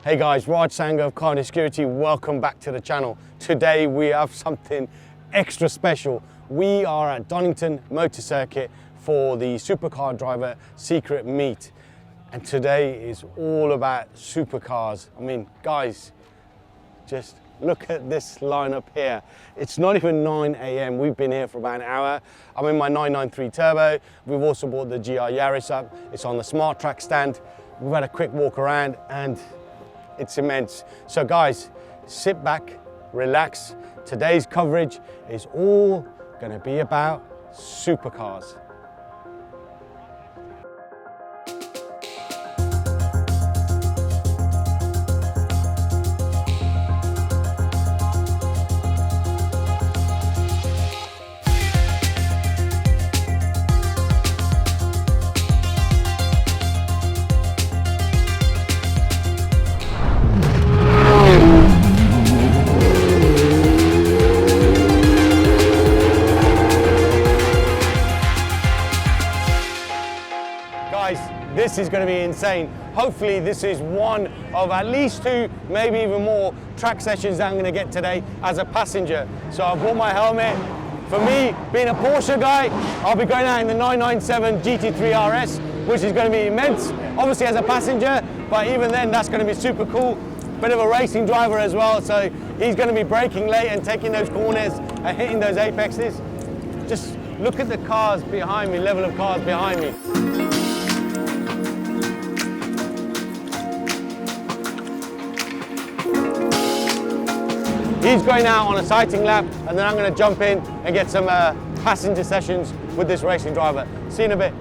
Hey guys, Raj Sangha of Car Security, welcome back to the channel. Today we have something extra special. We are at Donington Motor Circuit for the Supercar Driver Secret Meet. And today is all about supercars. I mean, guys, just look at this lineup here. It's not even 9 a.m. We've been here for about an hour. I'm in my 993 Turbo. We've also brought the GR Yaris up. It's on the Smart Track stand. We've had a quick walk around and it's immense. So guys, sit back, relax. Today's coverage is all going to be about supercars. This is going to be insane. Hopefully this is one of at least two, maybe even more track sessions that I'm going to get today as a passenger. So I brought my helmet. For me, being a Porsche guy, I'll be going out in the 997 GT3 RS, which is going to be immense, obviously as a passenger, but even then that's going to be super cool. Bit of a racing driver as well, so he's going to be braking late and taking those corners and hitting those apexes. Just look at the cars behind me, level of cars behind me. He's going out on a sighting lap, and then I'm going to jump in and get some passenger sessions with this racing driver. See you in a bit.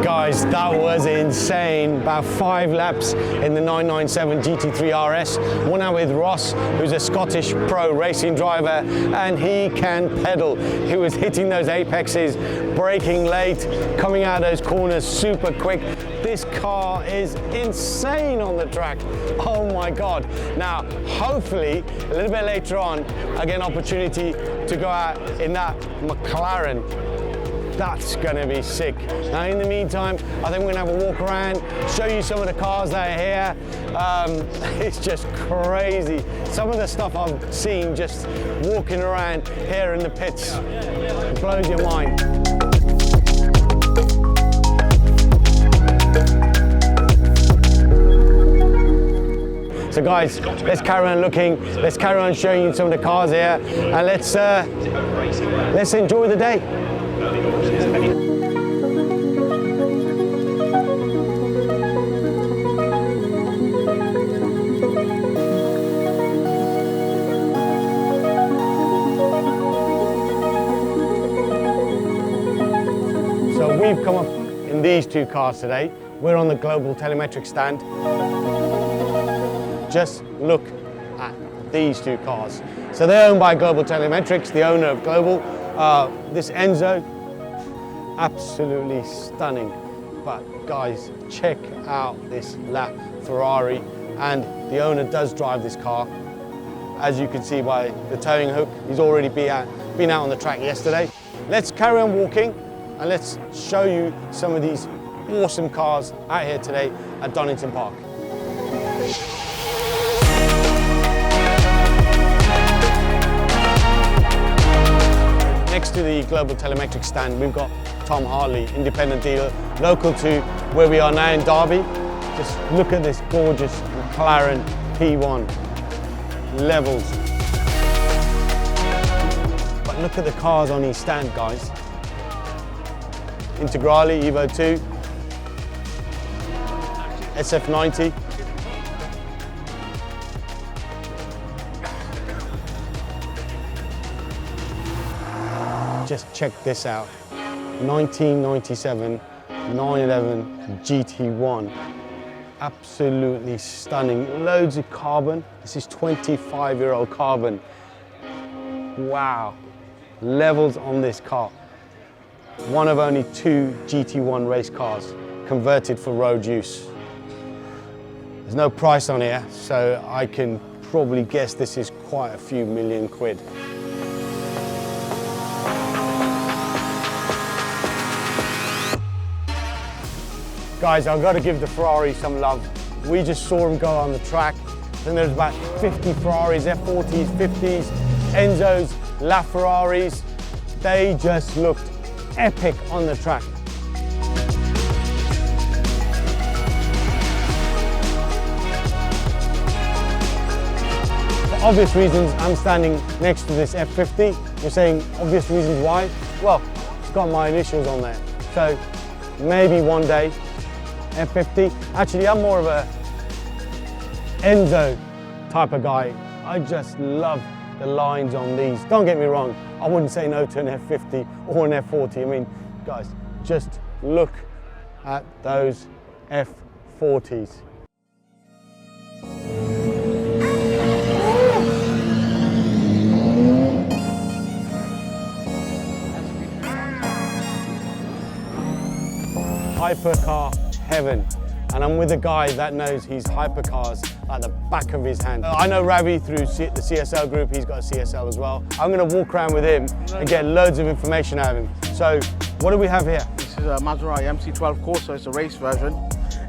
Guys, that was insane. About 5 laps in the 997 GT3 RS. One out with Ross, who's a Scottish pro racing driver, and he can pedal. He was hitting those apexes, braking late, coming out of those corners super quick. This car is insane on the track. Oh my God. Now, hopefully, a little bit later on, I get an opportunity to go out in that McLaren. That's going to be sick. Now in the meantime, I think we're going to have a walk around, show you some of the cars that are here. It's just crazy. Some of the stuff I've seen just walking around here in the pits. It blows your mind. So guys, let's carry on looking, let's carry on showing you some of the cars here, and let's enjoy the day. So we've come up in these two cars today. We're on the Global Telemetric stand. Just look at these two cars. So they're owned by Global Telemetrics, the owner of Global. This Enzo, absolutely stunning. But guys, check out this lap Ferrari, and the owner does drive this car. As you can see by the towing hook, he's already been out on the track yesterday. Let's carry on walking and let's show you some of these awesome cars out here today at Donington Park. Next to the Global Telemetric stand, we've got Tom Hartley, independent dealer, local to where we are now in Derby. Just look at this gorgeous McLaren P1 levels. But look at the cars on his stand, guys. Integrale Evo 2, SF90. Just check this out. 1997 911 GT1. Absolutely stunning. Loads of carbon. This is 25-year-old carbon. Wow. Levels on this car. One of only 2 GT1 race cars converted for road use. There's no price on here, so I can probably guess this is quite a few million quid. Guys, I've got to give the Ferrari some love. We just saw them go on the track. Then there's about 50 Ferraris, F40s, 50s, Enzos, LaFerraris. They just looked epic on the track. For obvious reasons, I'm standing next to this F50. You're saying obvious reasons why? Well, it's got my initials on there. So maybe one day, F50. Actually, I'm more of a Enzo type of guy. I just love the lines on these. Don't get me wrong, I wouldn't say no to an F50 or an F40. I mean, guys, just look at those F40s. Hypercar heaven. And I'm with a guy that knows his hypercars like the back of his hand. I know Ravi through the CSL group, he's got a CSL as well. I'm going to walk around with him and get loads of information out of him. So, what do we have here? This is a Maserati MC12 Corsa, it's a race version.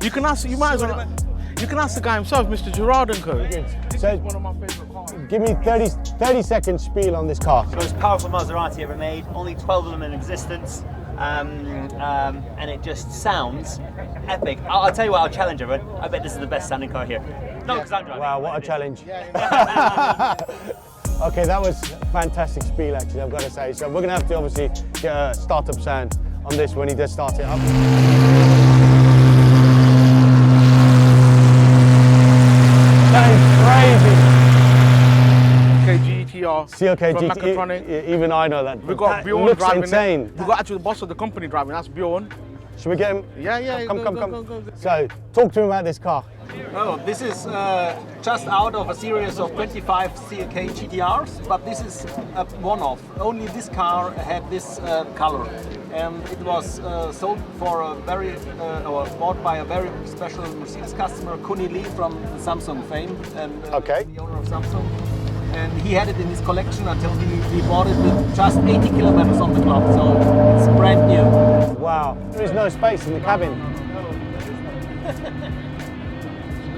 You can ask, you can ask the guy himself, Mr. Gerard and Co. This is one of my favourite cars. Give me 30 second spiel on this car. The most powerful Maserati ever made, only 12 of them in existence. And it just sounds epic. I'll tell you what, I'll challenge everyone. I bet this is the best sounding car here. No, because I'm driving. Wow, what a challenge. Okay, that was fantastic spiel actually, I've got to say. So we're going to have to obviously get a startup sound on this when he does start it up. That is crazy. GTR CLK from GT, Mechatronic. Even I know that. We got Bjorn looks driving insane. it. We got actually the boss of the company driving, that's Bjorn. Should we get him? Yeah, Come. go. So, talk to him about this car. Oh, this is just out of a series of 25 CLK GTRs, but this is a one-off. Only this car had this color, and it was sold for a or bought by a very special Mercedes customer, Kunny Lee from Samsung fame, and the owner of Samsung. And he had it in his collection until he bought it with just 80 kilometers on the clock, so it's brand new. Wow, there is no space in the cabin.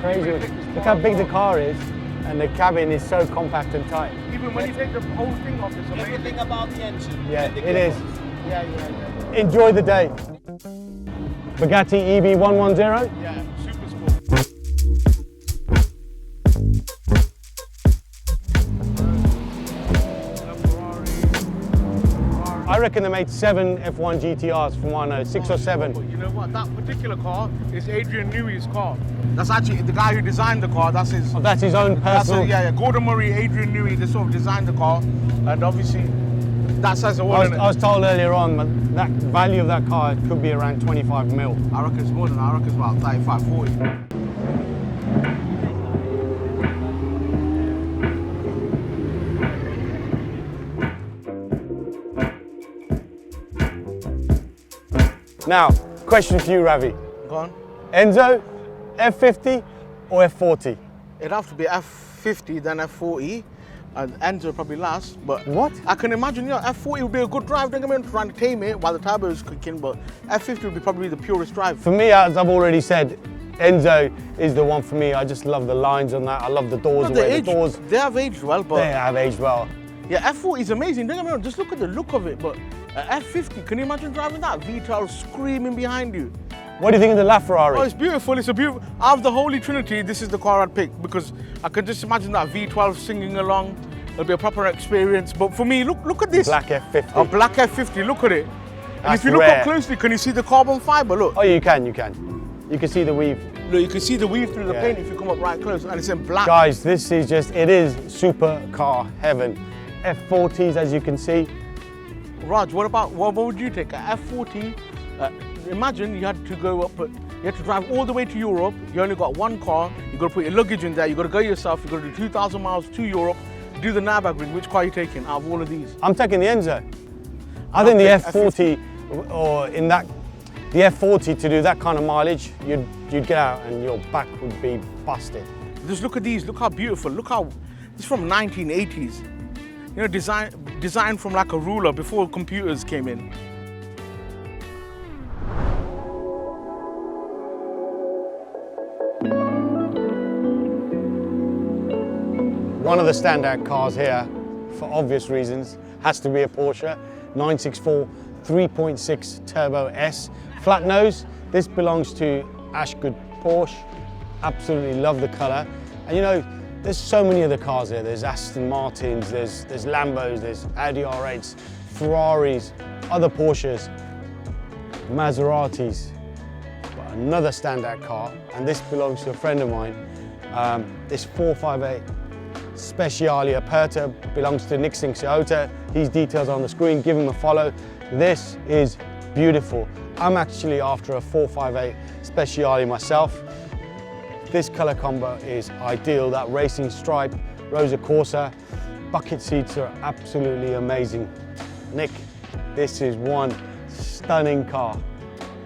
Crazy. Look how big the car is, and the cabin is so compact and tight. Even when you take the whole thing off, it's amazing. Everything about the engine. Yeah, it is. Yeah. Enjoy the day. Bugatti EB110? Yeah, super sport. I reckon they made 7 F1 GTRs from what I know, 6 or 7. But you know what? That particular car is Adrian Newey's car. That's actually the guy who designed the car. That's his. Oh, that's his own personal. Gordon Murray, Adrian Newey, they sort of designed the car, and obviously that says a lot. I was told earlier on that value of that car could be around 25 mil. I reckon it's more than that. I reckon it's about 35, 40. Now, question for you, Ravi. Go on. Enzo, F50 or F40? It'd have to be F50, then F40, and Enzo probably last. But what? I can imagine, F40 would be a good drive. Don't get me wrong, trying to tame it while the turbo is cooking, but F50 would be probably the purest drive. For me, as I've already said, Enzo is the one for me. I just love the lines on that. I love the doors. They have aged well, but they have aged well. Yeah, F40 is amazing. Don't get me wrong, just look at the look of it. But F50, can you imagine driving that? V12 screaming behind you. What do you think of the LaFerrari? Oh, it's beautiful. It's a beautiful. Out of the Holy Trinity, this is the car I'd pick because I can just imagine that V12 singing along. It'll be a proper experience. But for me, look at this. Black F50. A black F50. Look at it. And if you look rare. up closely, can you see the carbon fiber? Look. Oh, you can. You can see the weave. Look, you can see the weave through the paint if you come up right close, and it's in black. Guys, this is it is supercar heaven. F40s, as you can see. Raj, what would you take? A F40, imagine you had to go up, you had to drive all the way to Europe. You only got one car. You got to put your luggage in there. You got to go yourself. You got to do 2,000 miles to Europe. Do the Nürburgring. Which car are you taking out of all of these? I'm taking the Enzo. I think the F40, or in that, the F40 to do that kind of mileage, you'd get out and your back would be busted. Just look at these. Look how beautiful. Look how this is from 1980s. You know, designed from like a ruler before computers came in. One of the standout cars here, for obvious reasons, has to be a Porsche 964 3.6 Turbo S. Flat nose, this belongs to Ashgood Porsche. Absolutely love the colour. And you know, there's so many other cars here. There's Aston Martins, there's Lambos, there's Audi R8s, Ferraris, other Porsches, Maseratis. But another standout car, and this belongs to a friend of mine, this 458 Speciale Aperta belongs to Nick Ciota. His details are on the screen, give him a follow. This is beautiful. I'm actually after a 458 Speciale myself. This colour combo is ideal. That racing stripe, Rosa Corsa, bucket seats are absolutely amazing. Nick, this is one stunning car.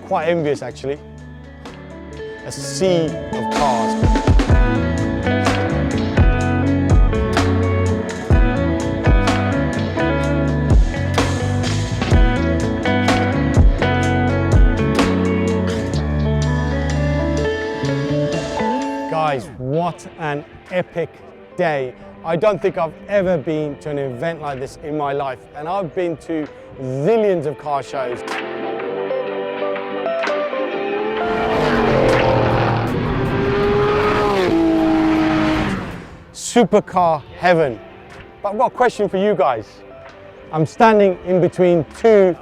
Quite envious actually. A sea of cars. Guys, what an epic day. I don't think I've ever been to an event like this in my life, and I've been to zillions of car shows. Supercar heaven. But I've got a question for you guys. I'm standing in between two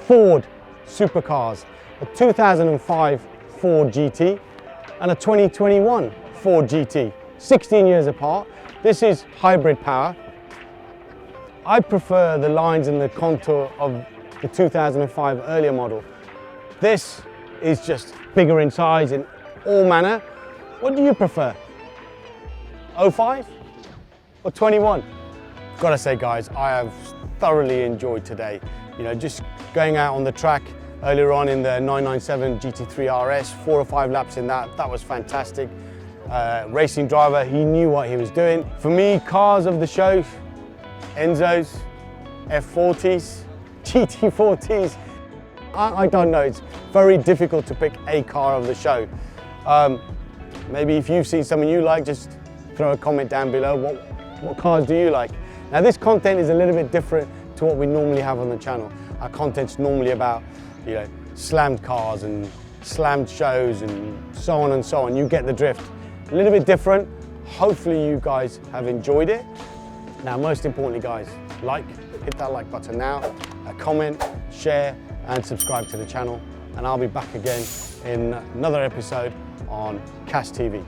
Ford supercars, a 2005 Ford GT and a 2021 Ford GT, 16 years apart. This is hybrid power. I prefer the lines and the contour of the 2005 earlier model. This is just bigger in size in all manner. What do you prefer? 05 or 21? Gotta say guys, I have thoroughly enjoyed today. You know, just going out on the track earlier on in the 997 GT3 RS, 4 or 5 laps in that was fantastic. Racing driver, he knew what he was doing. For me, cars of the show, Enzos, F40s, GT40s. I don't know, it's very difficult to pick a car of the show. Maybe if you've seen something you like, just throw a comment down below. What cars do you like? Now this content is a little bit different to what we normally have on the channel. Our content's normally about, you know, slammed cars and slammed shows and so on and so on. You get the drift. A little bit different. Hopefully you guys have enjoyed it. Now, most importantly guys, hit that like button now, comment, share and subscribe to the channel. And I'll be back again in another episode on Cash TV.